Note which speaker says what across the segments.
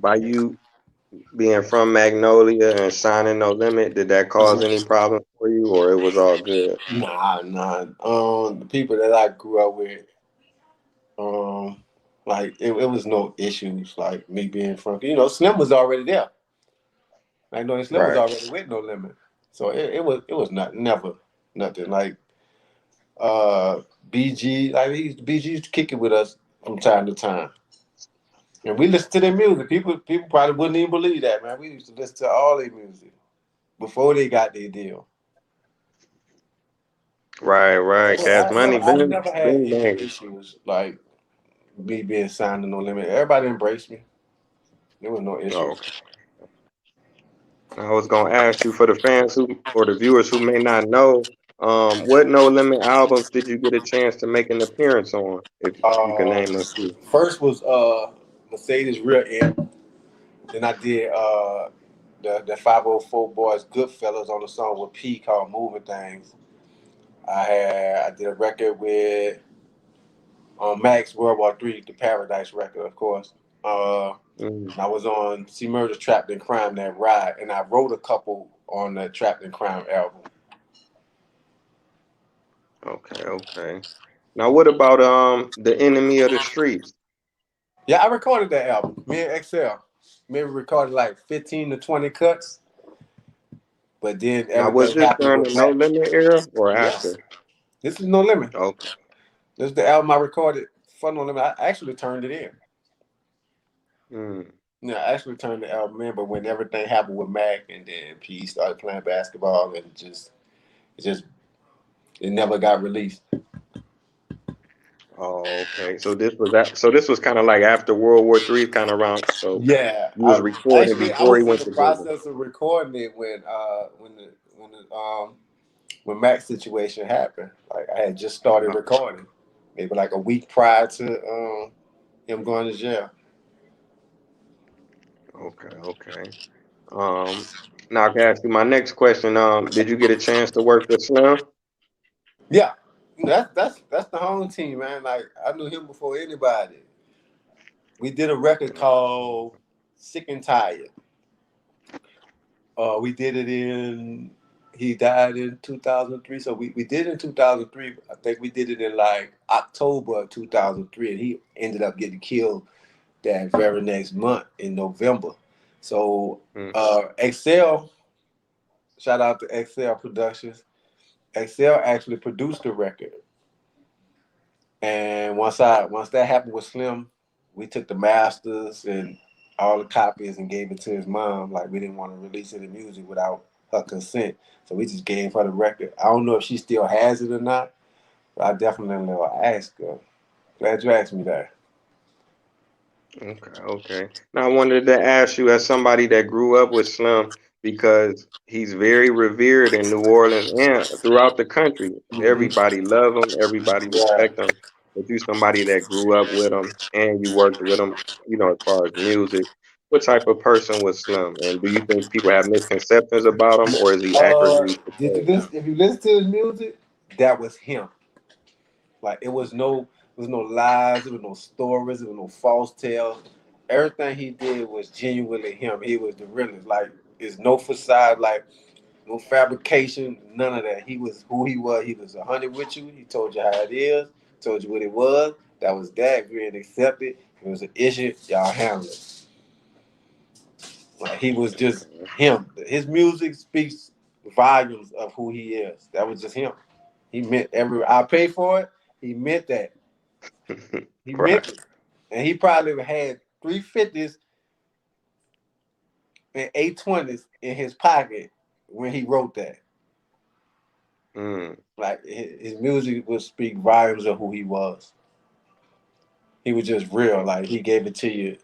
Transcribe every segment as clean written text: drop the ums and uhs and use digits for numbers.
Speaker 1: by you being from Magnolia and signing No Limit, did that cause any problem for you, or it was all good?
Speaker 2: Nah. The people that I grew up with, um, like it was no issues. Like me being from, Slim was already there. Like no, Slim was
Speaker 1: Right.
Speaker 2: already with No Limit, so it was not never nothing like BG. Like BG used to kick it with us from time to time, and we listened to their music. People probably wouldn't even believe that, man. We used to listen to all their music before they got their deal.
Speaker 1: Right, right. Cash Money
Speaker 2: I
Speaker 1: been
Speaker 2: never had
Speaker 1: been
Speaker 2: any
Speaker 1: banging.
Speaker 2: issues like me being signed to No Limit. Everybody embraced me. There was no
Speaker 1: Oh,
Speaker 2: issues.
Speaker 1: I was gonna ask you for the fans who or the viewers who may not know, what No Limit albums did you get a chance to make an appearance on? If you can
Speaker 2: Uh,
Speaker 1: name a few.
Speaker 2: First was Mercedes Rear End. Then I did the 504 Boys Goodfellas on the song with P called Moving Things. I did a record with Max World War Three, the Paradise record, of course.
Speaker 1: Mm,
Speaker 2: I was on C Murder's Trapped in Crime, that ride, and I wrote a couple on the Trapped in Crime album.
Speaker 1: okay, okay. Now what about the Enemy of the Streets?
Speaker 2: Yeah, I recorded that album. Me and XL. Maybe recorded like 15 to 20 cuts, but then
Speaker 1: Now was
Speaker 2: everything
Speaker 1: this
Speaker 2: happened
Speaker 1: during
Speaker 2: with
Speaker 1: the No
Speaker 2: Mac.
Speaker 1: Limit era or
Speaker 2: Yes,
Speaker 1: after?
Speaker 2: this is No Limit.
Speaker 1: Okay.
Speaker 2: This is the album I recorded for No Limit. I actually turned it in.
Speaker 1: Mm,
Speaker 2: Yeah, I actually turned the album in, but when everything happened with Mac and then P started playing basketball and it just it never got released.
Speaker 1: oh, okay. So this was that. So this was kind of like after World War Three, kind of around. So
Speaker 2: Yeah,
Speaker 1: you was recording
Speaker 2: I
Speaker 1: before he
Speaker 2: was in
Speaker 1: went
Speaker 2: the
Speaker 1: to prison.
Speaker 2: process of recording it when Mac's situation happened. Like I had just started recording, maybe like a week prior to him going to jail.
Speaker 1: Okay, okay. Um, now I can ask you my next question. Did you get a chance to work with Slim?
Speaker 2: Yeah, that's the home team, man. Like I knew him before anybody. We did a record called Sick and Tired. We did it in. He died in 2003, so we did it in 2003. I think we did it in like October of 2003, and he ended up getting killed that very next month in November. So
Speaker 1: Mm,
Speaker 2: Excel, shout out to Excel Productions. Excel actually produced the record, and once that happened with Slim, we took the masters and all the copies and gave it to his mom. Like we didn't want to release any music without her consent, so we just gave her the record. I don't know if she still has it or not, but I definitely will ask her. Glad you asked me that.
Speaker 1: okay, okay. Now I wanted to ask you, as somebody that grew up with Slim, because he's very revered in New Orleans and throughout the country.
Speaker 2: Mm-hmm.
Speaker 1: Everybody love him, everybody
Speaker 2: Yeah.
Speaker 1: respect him. But you somebody that grew up with him and you worked with him, as far as music. What type of person was Slim? And do you think people have misconceptions about him, or is he accurately
Speaker 2: Did you
Speaker 1: portrayed?
Speaker 2: listen? If you listen to his music, that was him. Like it was no lies, there was no stories, there was no false tales. Everything he did was genuinely him. He was the realest. Like it's no facade, like no fabrication, none of that. He was who he was. He was 100 with you. He told you how it is, told you what it was. That was that. If you didn't accept it, if it was an issue, y'all handle it. Like he was just him. His music speaks volumes of who he is. That was just him. He meant every. I paid for it. He meant that. He
Speaker 1: Right.
Speaker 2: meant it. And he probably had 350s and 820s in his pocket when he wrote that.
Speaker 1: Mm,
Speaker 2: Like his music would speak volumes of who he was. He was just real. Like he gave it to you.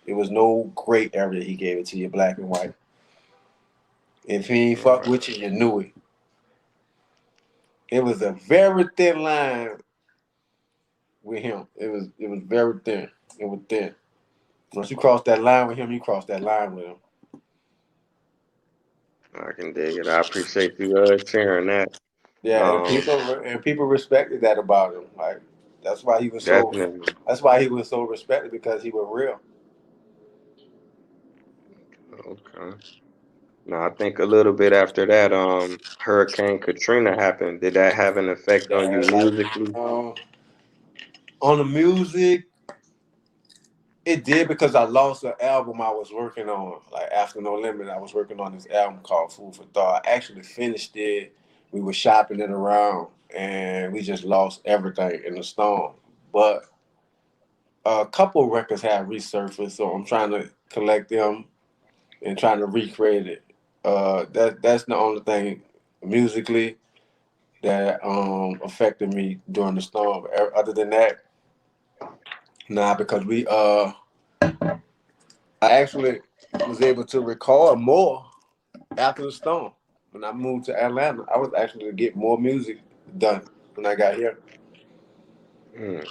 Speaker 2: It was no gray area. He gave it to you, black and white. If he ain't fuck
Speaker 1: right.
Speaker 2: with you, you knew it. It was a very thin line with him. It was very thin. It was thin. Once you cross that line with him, you cross that line with him.
Speaker 1: I can dig it. I appreciate you sharing that.
Speaker 2: Yeah,
Speaker 1: Um,
Speaker 2: and people respected that about him. Like that's why he was so
Speaker 1: definitely.
Speaker 2: that's why he was so respected because he was real.
Speaker 1: Okay. Now I think a little bit after that, Hurricane Katrina happened. Did that have an effect on you
Speaker 2: That like
Speaker 1: musically?
Speaker 2: on the music, it did because I lost an album I was working on. Like after No Limit, I was working on this album called Food for Thought. I actually finished it. We were shopping it around, and we just lost everything in the storm. But a couple records have resurfaced, so I'm trying to collect them and trying to recreate it. That's the only thing musically that affected me during the storm. Other than that, nah, because I actually was able to record more after the storm. When I moved to Atlanta, I was actually to get more music done when I got here.
Speaker 1: Mm.